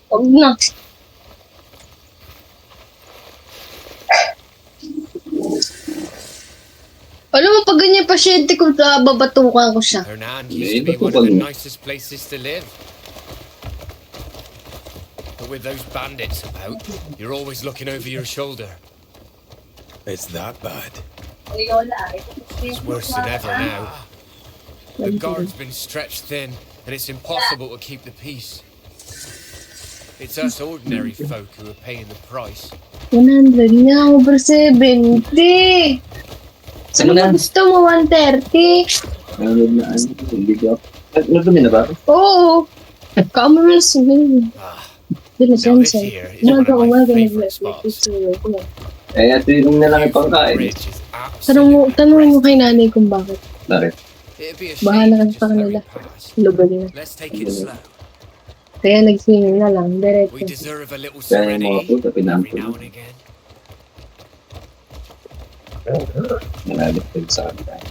Huwag na. Alam mo, pag ganyan pasyente ko, babatukan ko siya. Hernan used to be one of the nicest places to live. But with those bandits about, you're always looking over your shoulder. It's that bad. It's worse than ever now. The guard's been stretched thin, and it's impossible to keep the peace. It's us ordinary folk who are paying the price. 100 nga, over 70. Ano ba gusto mo? 130? Nagdumi na ba? Oo. Kamo mo na sabihin. Dila Now siya this siya. here is one of my favourite spots. Eh, ito yung nalang ipangkain. Bridge is absolutely Tanungin mo kay nanay kung bakit. Bakit? It'd be a Bahala shame ka to sa just kanila. hurry past. Lugo niya. Let's take it slow. Kaya nag-swimming na lang. We Diretso. deserve a little Kaya yung mga serenity puta, every pinampun. now and again. Malalit kayo sa akin.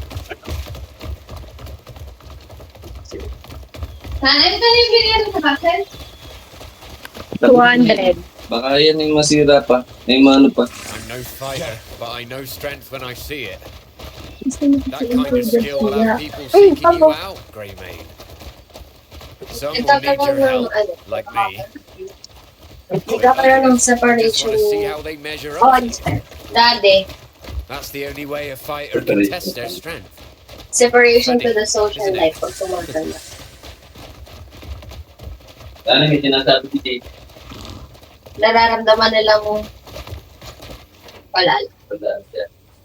Nanay, ito na yung bigyan sa bakit? 200. Baka yan yung masira pa. May ano pa. I'm no fighter, but I know strength when I see it. Gusto niya That kasi kind of improve skill will siya. have people seeking you out, Greymane. Some will need your help, like me. Nagkakaroon ng I just separation. want to see how they measure Oh, up. Daddy. That's the only way a fighter can test their strength. Separation to the social life pag tumatanda. Ano may sinasabi si Jay? Nararamdaman nilang palala. Pagdaan siya.